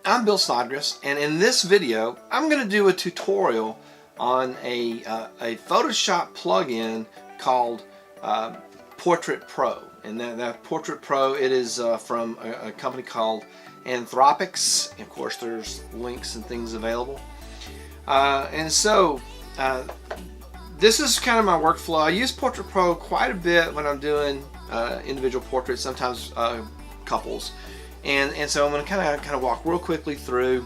I'm Bill Snodgrass, and in this video I'm going to do a tutorial on a Photoshop plugin called Portrait Pro. And that Portrait Pro, it is from a company called Anthropics. Of course, there's links and things available. This is kind of my workflow. I use Portrait Pro quite a bit when I'm doing individual portraits, sometimes couples. And so I'm going to kind of walk real quickly through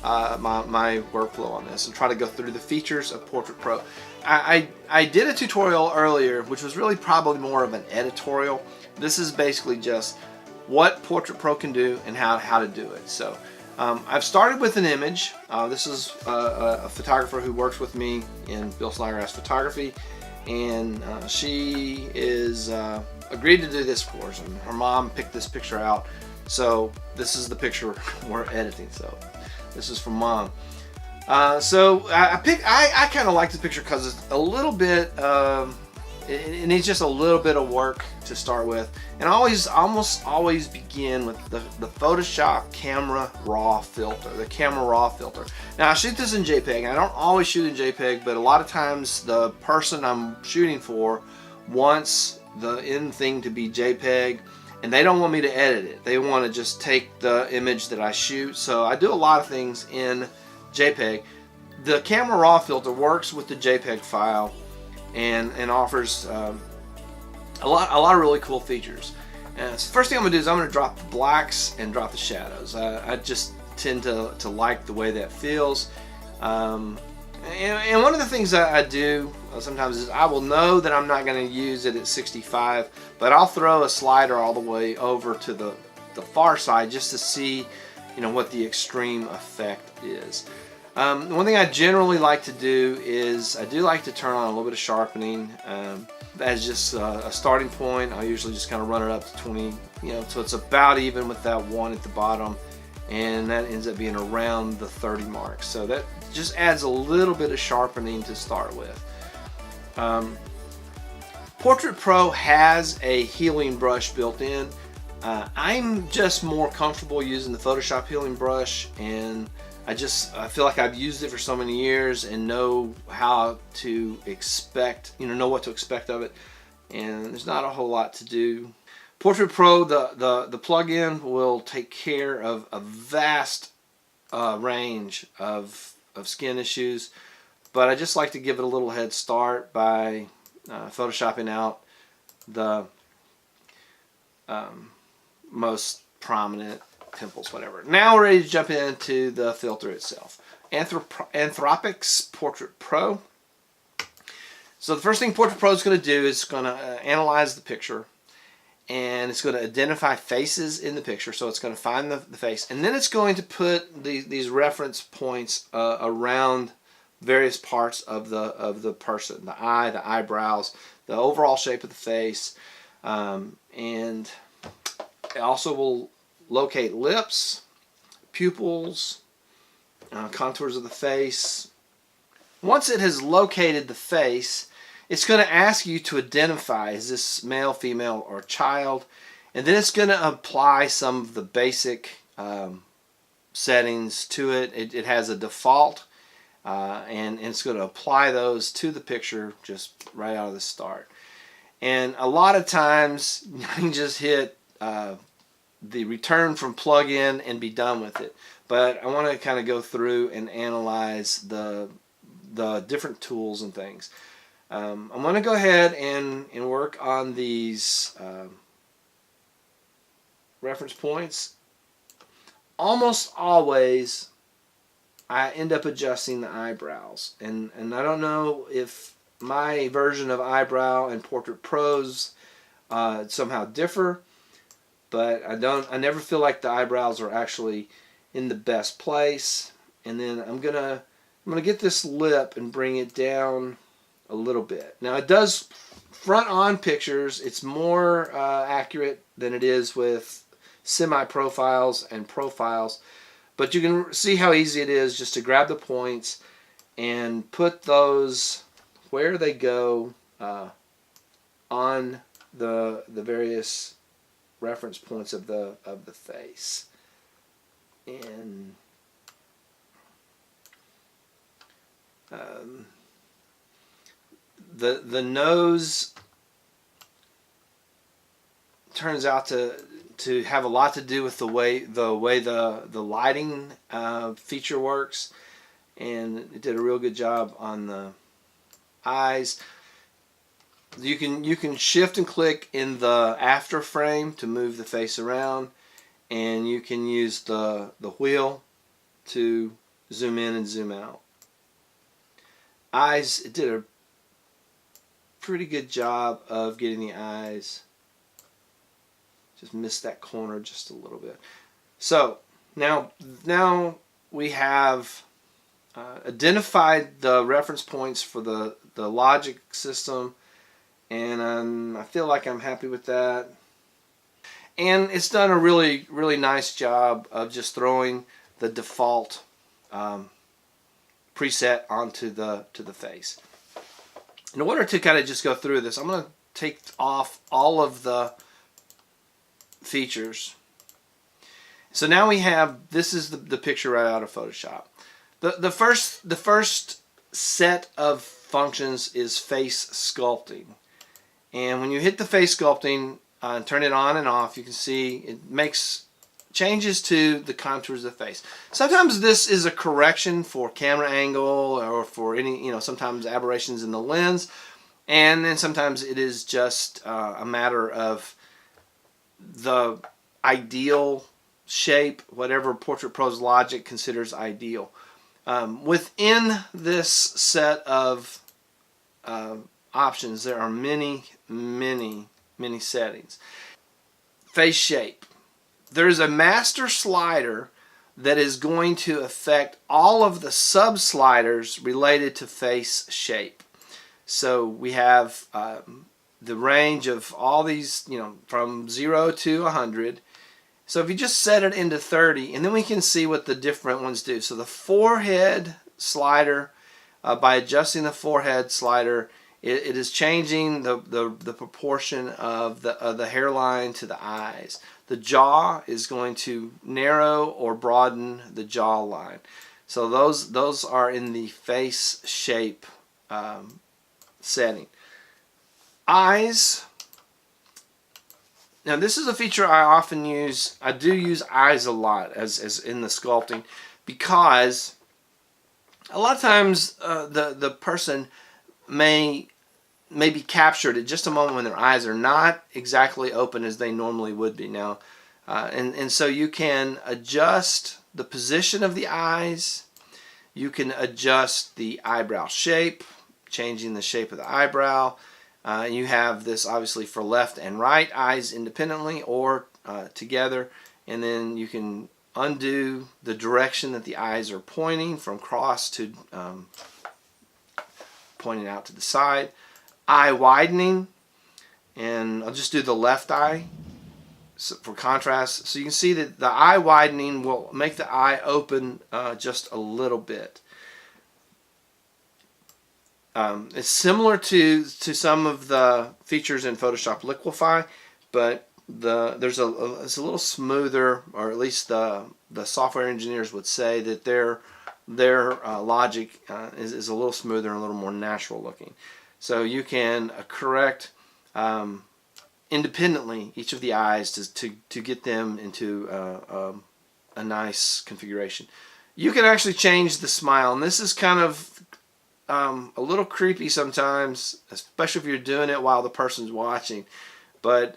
my workflow on this and try to go through the features of Portrait Pro. I did a tutorial earlier, which was really probably more of an editorial. This is basically just what Portrait Pro can do and how to do it. So I've started with an image. This is a photographer who works with me in Bill Snodgrass Photography, and she is agreed to do this for us. And her mom picked this picture out. So this is the picture we're editing. So this is from Mom. So I kind of like the picture because it's a little bit it needs just a little bit of work to start with, and I almost always begin with the Photoshop camera raw filter, the camera raw filter. Now I shoot this in JPEG. I don't always shoot in JPEG, but a lot of times the person I'm shooting for wants the end thing to be JPEG, and they don't want me to edit it. They want to just take the image that I shoot. So I do a lot of things in JPEG. The camera raw filter works with the JPEG file and offers a lot of really cool features. And so first thing I'm gonna do is I'm gonna drop the blacks and drop the shadows. I just tend to like the way that feels. And one of the things that I do sometimes is I will know that I'm not going to use it at 65, but I'll throw a slider all the way over to the far side just to see, what the extreme effect is. One thing I generally like to do is I do like to turn on a little bit of sharpening as just a starting point. I usually just kind of run it up to 20, so it's about even with that 1 at the bottom, and that ends up being around the 30 mark. So that just adds a little bit of sharpening to start with. Portrait Pro has a healing brush built in. I'm just more comfortable using the Photoshop healing brush, and I feel like I've used it for so many years and know how to expect, know what to expect of it, and there's not a whole lot to do. Portrait Pro, the plugin, will take care of a vast range of skin issues, but I just like to give it a little head start by photoshopping out the most prominent pimples, whatever. Now we're ready to jump into the filter itself. Anthropics Portrait Pro. So the first thing Portrait Pro is going to do is going to analyze the picture, and it's going to identify faces in the picture. So it's going to find the face, and then it's going to put these reference points around various parts of the person, the eye, the eyebrows, the overall shape of the face, and it also will locate lips, pupils, contours of the face. Once it has located the face, it's going to ask you to identify, is this male, female, or child? And then it's going to apply some of the basic settings to it. It has a default, and it's going to apply those to the picture just right out of the start. And a lot of times you can just hit the return from plugin and be done with it. But I want to kind of go through and analyze the different tools and things. I'm going to go ahead and work on these reference points. Almost always I end up adjusting the eyebrows, and I don't know if my version of eyebrow and Portrait Pro's somehow differ, but I never feel like the eyebrows are actually in the best place. And then I'm gonna get this lip and bring it down a little bit. Now it does front on pictures, it's more accurate than it is with semi-profiles and profiles, but you can see how easy it is just to grab the points and put those where they go on the various reference points of the face. And the nose turns out to have a lot to do with the way the lighting feature works, and it did a real good job on the eyes. You can shift and click in the after frame to move the face around, and you can use the wheel to zoom in and zoom out. Eyes, it did a pretty good job of getting the eyes. Just missed that corner just a little bit. So now we have identified the reference points for the logic system, and I feel like I'm happy with that. And it's done a really nice job of just throwing the default preset onto the face. In order to kind of just go through this, I'm going to take off all of the features. So now we have, this is the picture right out of Photoshop. The first set of functions is face sculpting, and when you hit the face sculpting and turn it on and off, you can see it makes changes to the contours of the face. Sometimes this is a correction for camera angle or for any, sometimes aberrations in the lens, and then sometimes it is just a matter of the ideal shape, whatever Portrait Pro's logic considers ideal. Within this set of options, there are many settings. Face shape. There's a master slider that is going to affect all of the sub sliders related to face shape. So we have the range of all these, from 0 to 100. So if you just set it into 30, and then we can see what the different ones do. So the forehead slider, by adjusting the forehead slider, it is changing the proportion of the hairline to the eyes. The jaw is going to narrow or broaden the jaw line. So those are in the face shape setting. Eyes. Now this is a feature I often use. I do use eyes a lot as in the sculpting, because a lot of times the person may be captured at just a moment when their eyes are not exactly open as they normally would be now. And so you can adjust the position of the eyes. You can adjust the eyebrow shape, changing the shape of the eyebrow. You have this obviously for left and right eyes independently or together. And then you can undo the direction that the eyes are pointing from cross to pointing out to the side. Eye widening, and I'll just do the left eye for contrast. So you can see that the eye widening will make the eye open just a little bit. It's similar to some of the features in Photoshop Liquify, but it's a little smoother, or at least the software engineers would say that their logic is a little smoother and a little more natural looking. So you can correct independently each of the eyes to get them into a nice configuration. You can actually change the smile, and this is kind of a little creepy sometimes, especially if you're doing it while the person's watching. But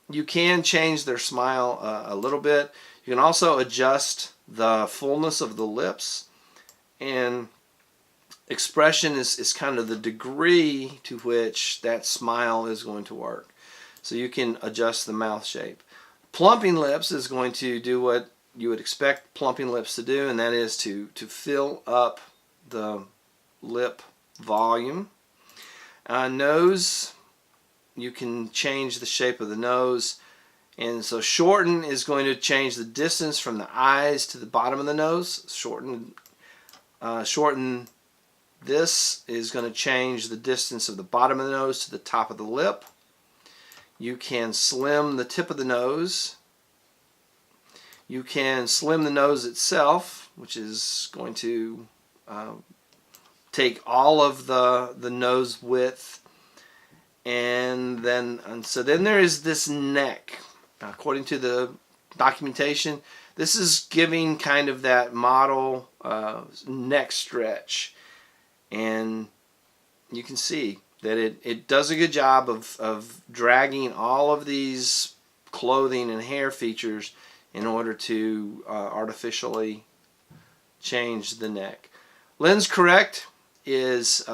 you can change their smile a little bit. You can also adjust the fullness of the lips, and expression is kind of the degree to which that smile is going to work. So you can adjust the mouth shape. Plumping lips is going to do what you would expect plumping lips to do, and that is to fill up the lip volume. Nose, you can change the shape of the nose, and so shorten is going to change the distance from the eyes to the bottom of the nose. Shorten this is going to change the distance of the bottom of the nose to the top of the lip. You can slim the tip of the nose. You can slim the nose itself, which is going to take all of the nose width, and so then there is this neck. According to the documentation, this is giving kind of that model neck stretch, and you can see that it does a good job of dragging all of these clothing and hair features in order to artificially change the neck. Lens correct is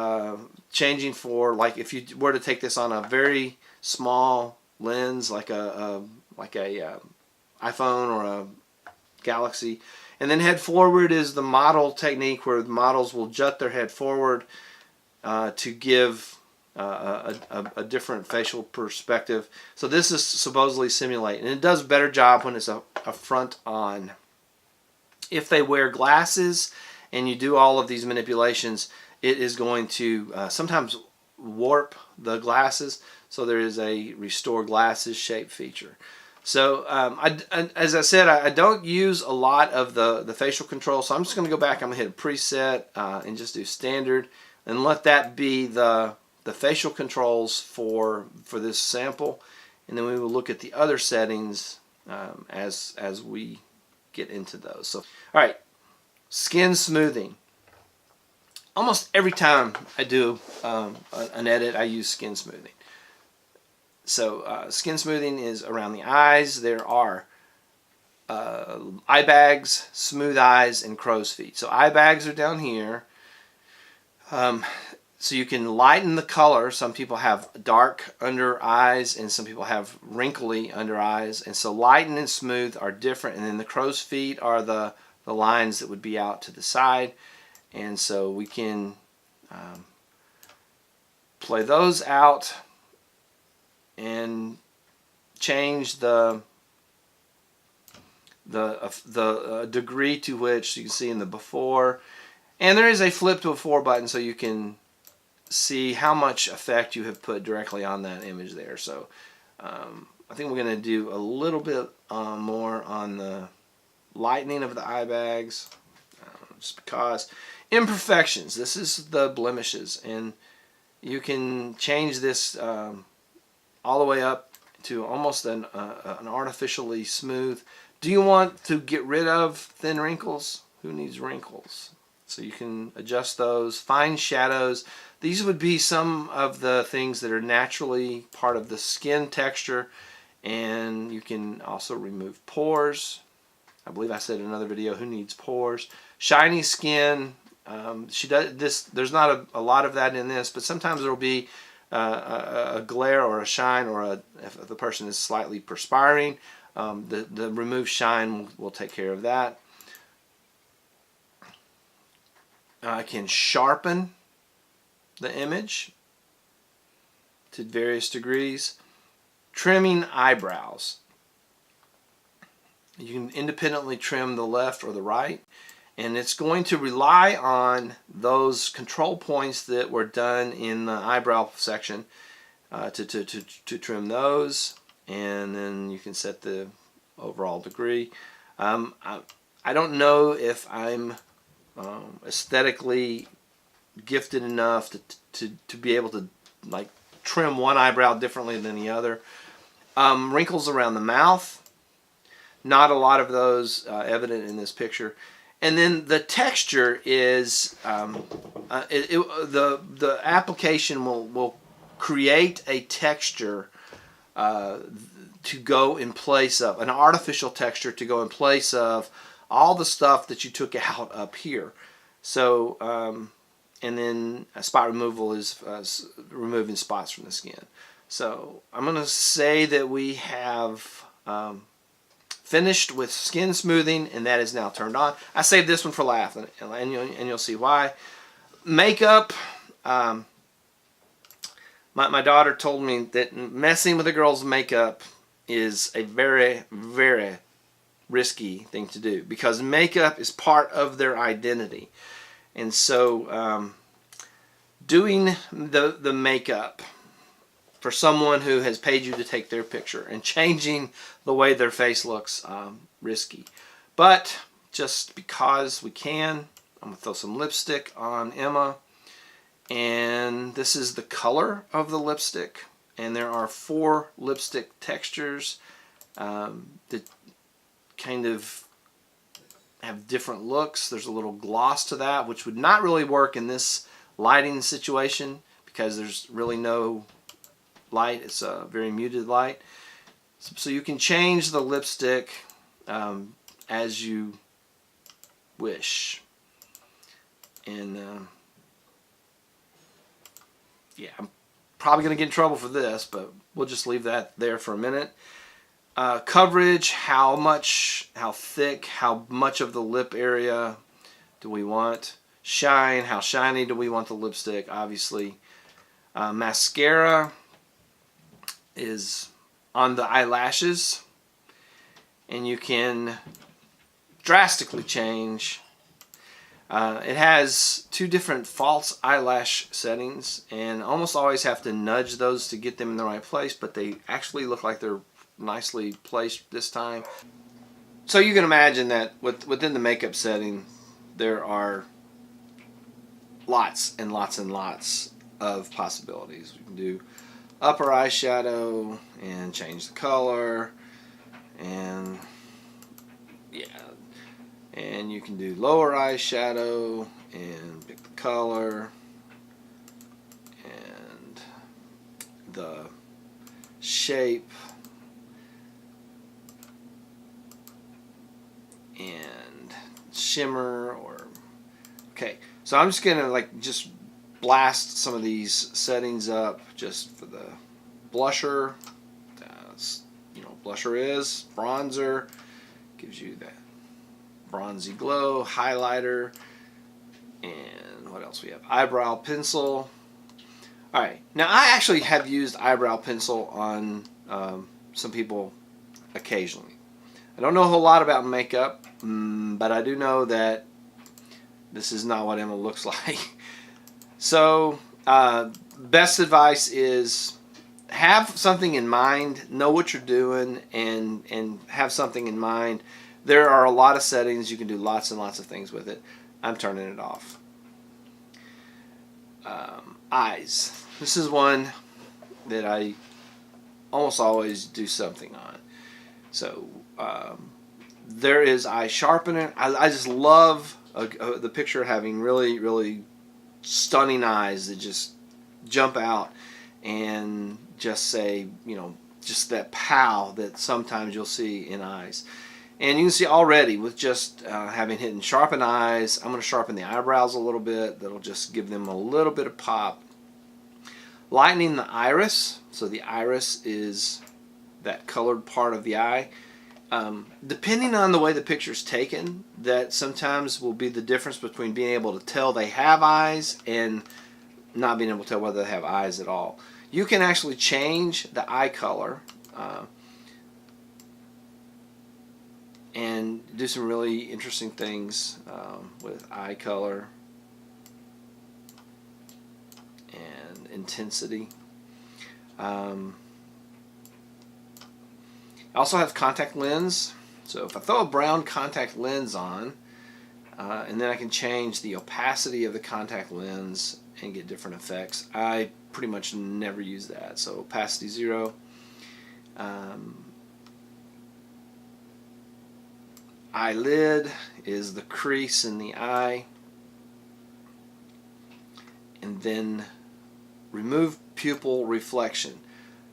changing for, like, if you were to take this on a very small lens, like a iPhone or a Galaxy, and then head forward is the model technique, where the models will jut their head forward to give a different facial perspective. So this is supposedly simulate, and it does a better job when it's a front on. If they wear glasses and you do all of these manipulations, it is going to sometimes warp the glasses, so there is a restore glasses shape feature. So as I said, I don't use a lot of the facial control, so I'm just going to go back. I'm going to hit a preset and just do standard, and let that be the facial controls for this sample, and then we will look at the other settings as we get into those. So, all right, skin smoothing. Almost every time I do an edit, I use skin smoothing. So skin smoothing is around the eyes. There are eye bags, smooth eyes, and crow's feet. So eye bags are down here. So you can lighten the color. Some people have dark under eyes, and some people have wrinkly under eyes. And so lighten and smooth are different. And then the crow's feet are the lines that would be out to the side. And so we can play those out and change the degree to which you can see in the before. And there is a flip to before button, so you can see how much effect you have put directly on that image there. So I think we're going to do a little bit more on the lightening of the eye bags, just because. Imperfections, this is the blemishes, and you can change this all the way up to almost an artificially smooth. Do you want to get rid of thin wrinkles? Who needs wrinkles? So you can adjust those. Fine shadows. These would be some of the things that are naturally part of the skin texture, and you can also remove pores. I believe I said in another video, who needs pores? Shiny skin. She does this. There's not a lot of that in this, but sometimes there will be a glare or a shine, or if the person is slightly perspiring, the remove shine will take care of that. I can sharpen the image to various degrees. Trimming eyebrows. You can independently trim the left or the right, and it's going to rely on those control points that were done in the eyebrow section to trim those, and then you can set the overall degree. I don't know if I'm aesthetically gifted enough to be able to like trim one eyebrow differently than the other. Wrinkles around the mouth, not a lot of those evident in this picture. And then the texture is the application will create a texture to go in place of an artificial texture to go in place of all the stuff that you took out up here. So and then a spot removal is removing spots from the skin. So I'm going to say that we have finished with skin smoothing, and that is now turned on. I saved this one for last, and you'll see why. Makeup. My daughter told me that messing with a girl's makeup is a very, very risky thing to do, because makeup is part of their identity. And so doing the makeup for someone who has paid you to take their picture, and changing the way their face looks risky. But just because we can, I'm going to throw some lipstick on Emma. And this is the color of the lipstick. And there are 4 lipstick textures that kind of have different looks. There's a little gloss to that, which would not really work in this lighting situation because there's really no light. It's a very muted light. So you can change the lipstick as you wish. And yeah, I'm probably going to get in trouble for this, but we'll just leave that there for a minute. Coverage, how thick, how much of the lip area do we want? Shine, how shiny do we want the lipstick? Obviously. Mascara is on the eyelashes, and you can drastically change. It has 2 different false eyelash settings, and almost always have to nudge those to get them in the right place, but they actually look like they're nicely placed this time. So you can imagine that within the makeup setting there are lots and lots and lots of possibilities. We can do upper eyeshadow and change the color, and yeah, and you can do lower eyeshadow and pick the color and the shape and shimmer. Or okay, so I'm just gonna just blast some of these settings up just for the blusher. Blusher is bronzer, gives you that bronzy glow. Highlighter, and what else we have? Eyebrow pencil. Alright, now I actually have used eyebrow pencil on some people occasionally. I don't know a whole lot about makeup, but I do know that this is not what Emma looks like. So best advice is have something in mind, know what you're doing, and have something in mind. There are a lot of settings. You can do lots and lots of things with it. I'm turning it off. Eyes. This is one that I almost always do something on. So there is eye sharpener. I just love the picture having really, really stunning eyes that just jump out and just say, just that pow that sometimes you'll see in eyes. And you can see already with just having hit and sharpen eyes, I'm going to sharpen the eyebrows a little bit. That'll just give them a little bit of pop. Lightening the iris. So the iris is that colored part of the eye. Depending on the way the picture's taken, that sometimes will be the difference between being able to tell they have eyes and not being able to tell whether they have eyes at all. You can actually change the eye color and do some really interesting things with eye color and intensity. I also have contact lens. So if I throw a brown contact lens on, and then I can change the opacity of the contact lens and get different effects. I pretty much never use that. So opacity 0. Eyelid is the crease in the eye. And then remove pupil reflection.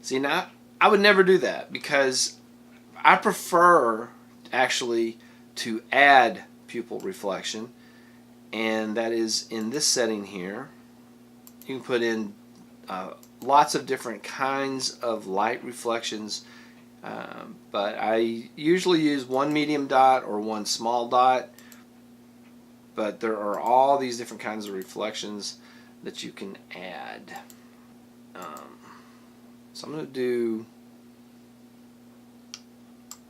See, now I would never do that because I prefer actually to add pupil reflection, and that is in this setting here. You can put in lots of different kinds of light reflections, but I usually use one medium dot or one small dot, but there are all these different kinds of reflections that you can add. So I'm going to do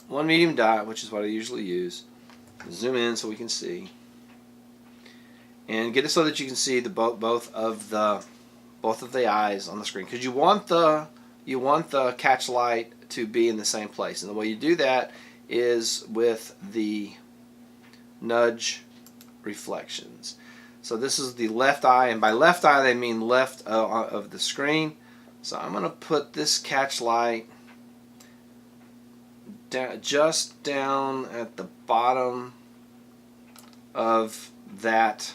one medium dot, which is what I usually use. Zoom in so we can see, and get it so that you can see the both of the eyes on the screen, because you want the you want the catch light to be in the same place. And the way you do that is with the nudge reflections. So this is the left eye, and by left eye they mean left of the screen. So I'm going to put this catch light just down at the bottom of that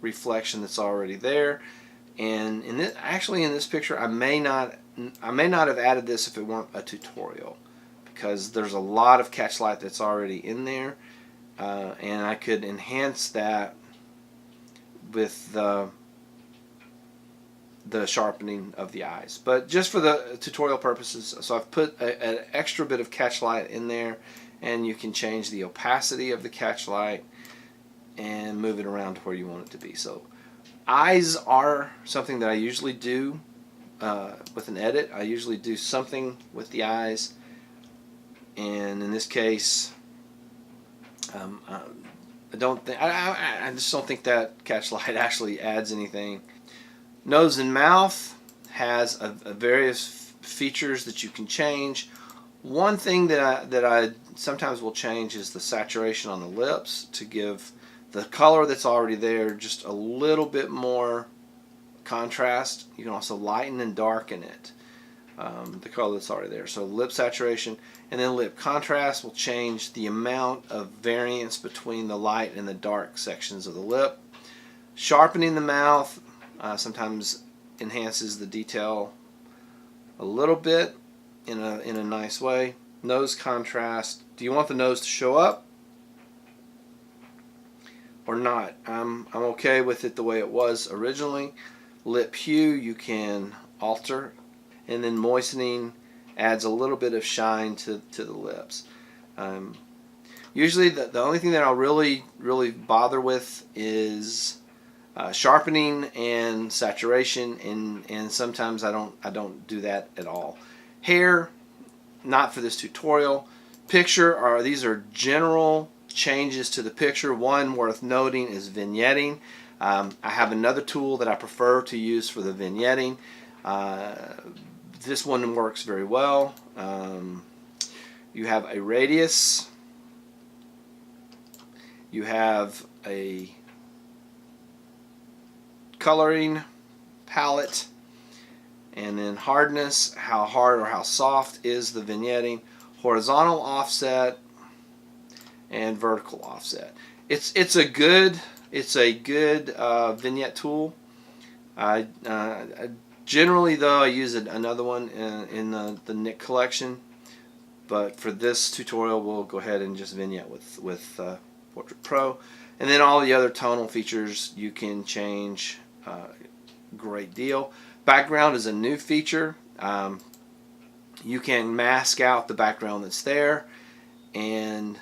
reflection that's already there. And actually in this picture I may not have added this if it weren't a tutorial, because there's a lot of catch light that's already in there, and I could enhance that with the sharpening of the eyes. But just for the tutorial purposes, so I've put an extra bit of catch light in there, and you can change the opacity of the catch light and move it around to where you want it to be. So eyes are something that I usually do with an edit. I usually do something with the eyes, and in this case I just don't think that catch light actually adds anything. Nose and mouth has various features that you can change. One thing that I sometimes will change is the saturation on the lips to give the color that's already there just a little bit more contrast. You can also lighten and darken it, the color that's already there. So lip saturation, and then lip contrast will change the amount of variance between the light and the dark sections of the lip. Sharpening the mouth sometimes enhances the detail a little bit in a nice way. Nose contrast. Do you want the nose to show up or not? I'm okay with it the way it was originally. Lip hue you can alter, and then moistening adds a little bit of shine to the lips. Usually the only thing that I'll really bother with is sharpening and saturation, and sometimes I don't do that at all. Hair, not for this tutorial. Picture, these are general changes to the picture. One worth noting is vignetting. I have another tool that I prefer to use for the vignetting. This one works very well. You have a radius, you have a coloring palette, and then hardness, how hard or how soft is the vignetting, horizontal offset, and vertical offset. It's a good vignette tool. Generally though I use another one in the Nick collection, but for this tutorial we'll go ahead and just vignette with Portrait Pro. And then all the other tonal features you can change great deal. Background is a new feature. You can mask out the background that's there, and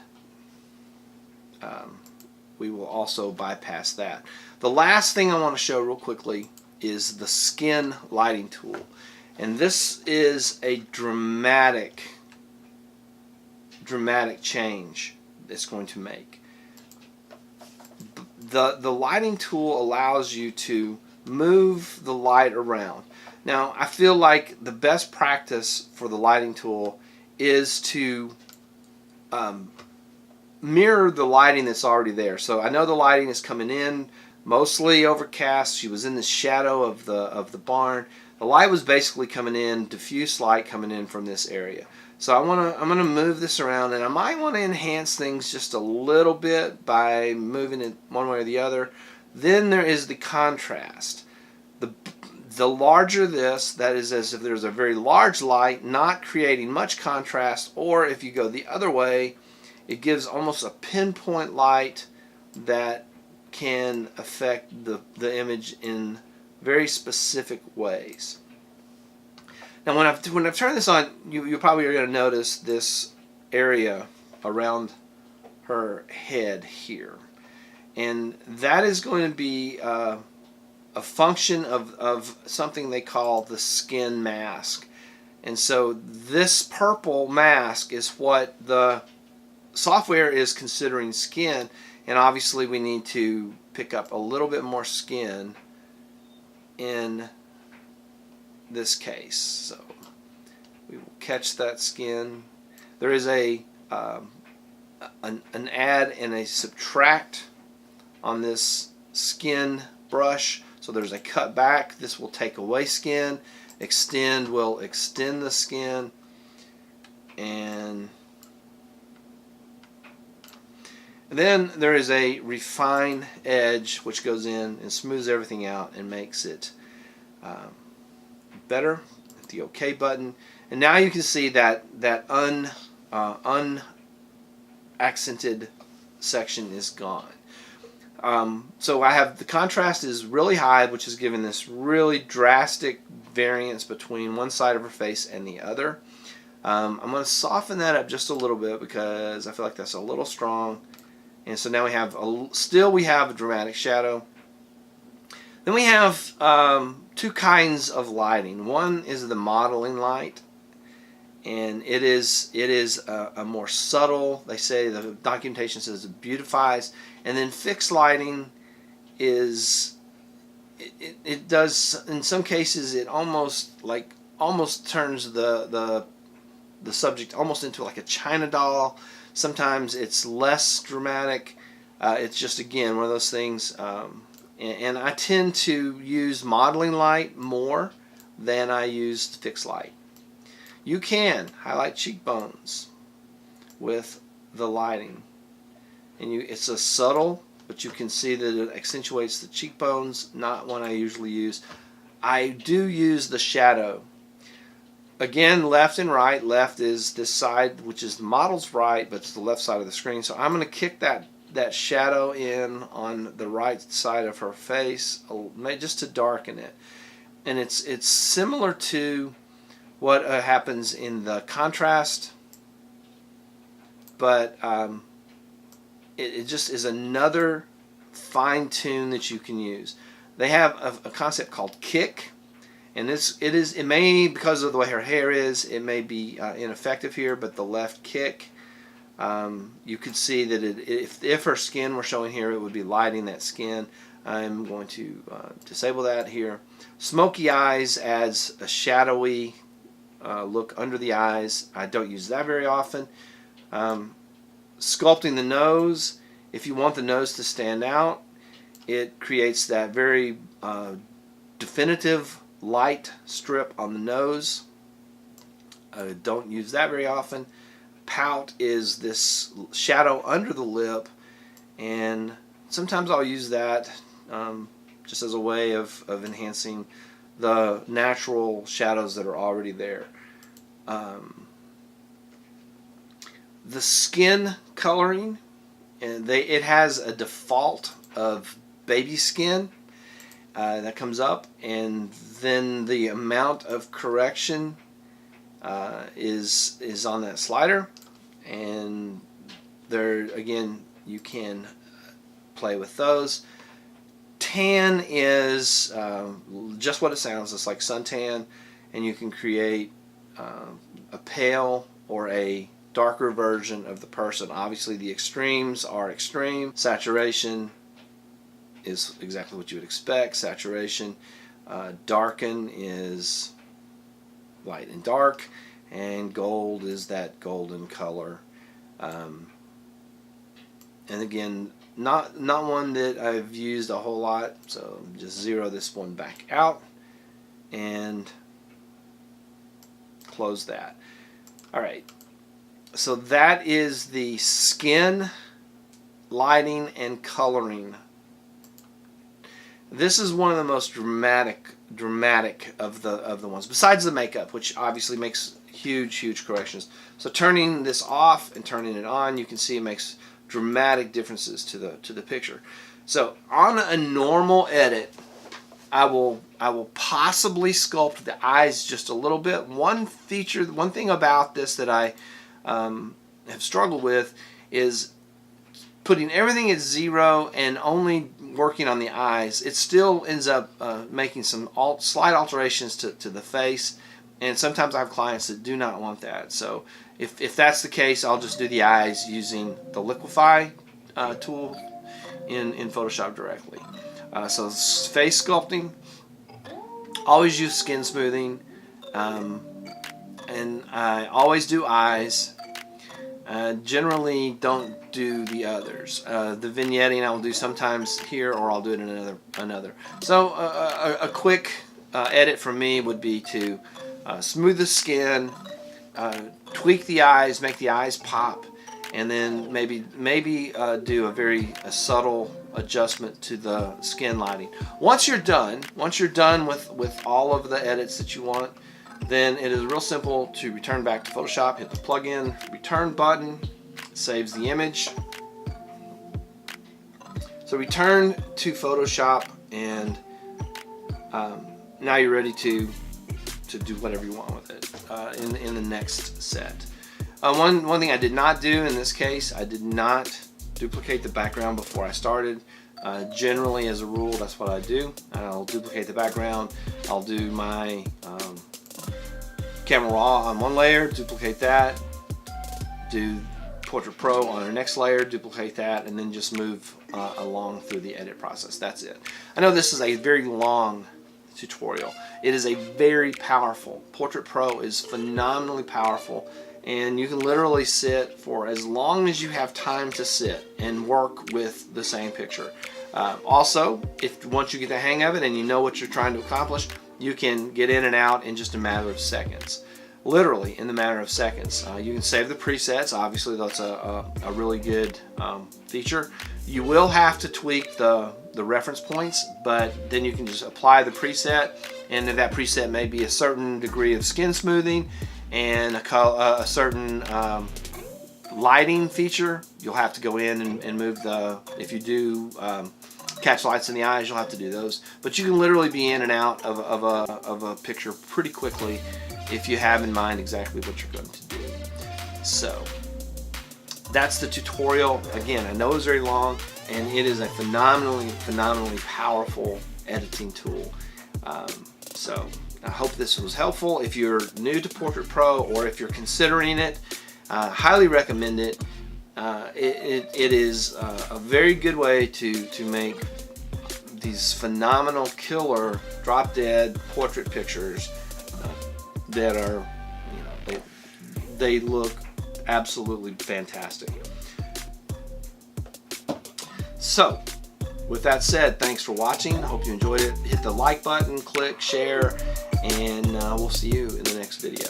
we will also bypass that. The last thing I want to show real quickly is the skin lighting tool, and this is a dramatic change it's going to make. The lighting tool allows you to move the light around. Now I feel like the best practice for the lighting tool is to mirror the lighting that's already there. So I know the lighting is coming in mostly overcast. She was in the shadow of the barn. The light was basically coming in, diffuse light coming in from this area. So I'm gonna move this around, and I might want to enhance things just a little bit by moving it one way or the other. Then there is the contrast. The larger this, that is as if there's a very large light not creating much contrast, or if you go the other way, it gives almost a pinpoint light that can affect the image in very specific ways. Now when I've turned this on, you probably are going to notice this area around her head here, and that is going to be a function of something they call the skin mask. And so this purple mask is what the software is considering skin, and obviously we need to pick up a little bit more skin in this case. So We will catch that skin. There is an add and a subtract on this skin brush. So there's a cut back. This will take away skin. Extend will extend the skin. And then there is a refine edge, which goes in and smooths everything out and makes it better. Hit the OK button, and now you can see that unaccented section is gone. So I have the contrast is really high, which is giving this really drastic variance between one side of her face and the other. I'm going to soften that up just a little bit because I feel like that's a little strong. And so now we have we have a dramatic shadow. Then we have two kinds of lighting. One is the modeling light, and it is a more subtle. They say, the documentation says, it beautifies. And then fixed lighting is it does, in some cases, it almost turns the subject almost into like a China doll. Sometimes it's less dramatic. It's just, again, one of those things. And I tend to use modeling light more than I use fixed light. You can highlight cheekbones with the lighting, and it's a subtle, but you can see that it accentuates the cheekbones. Not one I usually use. I do use the shadow. Again, left and right. Left is this side, which is the model's right, but it's the left side of the screen. So I'm going to kick that shadow in on the right side of her face, just to darken it. And it's similar to what happens in the contrast, but it just is another fine tune that you can use. They have a concept called kick. And it may, because of the way her hair is, it may be ineffective here, but the left kick, you could see that if her skin were showing here, it would be lighting that skin. I'm going to disable that here. Smoky eyes adds a shadowy look under the eyes. I don't use that very often. Sculpting the nose, if you want the nose to stand out, it creates that very definitive light strip on the nose. Don't use that very often. Pout is this shadow under the lip, and sometimes I'll use that just as a way of enhancing the natural shadows that are already there. The skin coloring, and it has a default of baby skin. That comes up, and then the amount of correction is on that slider, and there again you can play with those. Tan is just what it sounds. It's like suntan, and you can create a pale or a darker version of the person. Obviously the extremes are extreme. Saturation is exactly what you would expect. Saturation. Darken is light and dark, and gold is that golden color. And again, not one that I've used a whole lot, so just zero this one back out and close that. Alright, so that is the skin lighting and coloring. This is one of the most dramatic of the ones, besides the makeup, which obviously makes huge corrections. So turning this off and turning it on, you can see it makes dramatic differences to the picture. So on a normal edit, I will possibly sculpt the eyes just a little bit. One thing about this that I have struggled with is putting everything at 0 and only working on the eyes. It still ends up making some slight alterations to the face, and sometimes I have clients that do not want that. So if that's the case, I'll just do the eyes using the liquify tool in Photoshop directly. So face sculpting, always use skin smoothing, and I always do eyes. Generally don't do the others. The vignetting I will do sometimes here, or I'll do it in another. So a quick edit from me would be to smooth the skin, tweak the eyes, make the eyes pop, and then maybe do a very subtle adjustment to the skin lighting. Once you're done with all of the edits that you want, then it is real simple to return back to Photoshop. Hit the plugin return button, saves the image. So return to Photoshop, and now you're ready to do whatever you want with it in the next set. One thing I did not do in this case, I did not duplicate the background before I started. Generally, as a rule, that's what I do. I'll duplicate the background. I'll do my Camera Raw on one layer, duplicate that, do Portrait Pro on our next layer, duplicate that, and then just move along through the edit process. That's it. I know this is a very long tutorial. It is a very powerful. Portrait Pro is phenomenally powerful, and you can literally sit for as long as you have time to sit and work with the same picture. Also, once you get the hang of it and you know what you're trying to accomplish, you can get in and out in just a matter of seconds. Literally in the matter of seconds. You can save the presets. Obviously, that's a really good feature. You will have to tweak the reference points, but then you can just apply the preset, and that preset may be a certain degree of skin smoothing and a certain lighting feature. You'll have to go in and move if you do catch lights in the eyes, you'll have to do those. But you can literally be in and out of a picture pretty quickly if you have in mind exactly what you're going to do. So that's the tutorial. Again, I know it's very long, and it is a phenomenally powerful editing tool. So I hope this was helpful. If you're new to Portrait Pro, or if you're considering it, highly recommend it. It is a very good way to make these phenomenal, killer, drop-dead portrait pictures that are, they look absolutely fantastic. So, with that said, thanks for watching. Hope you enjoyed it. Hit the like button, click, share, and we'll see you in the next video.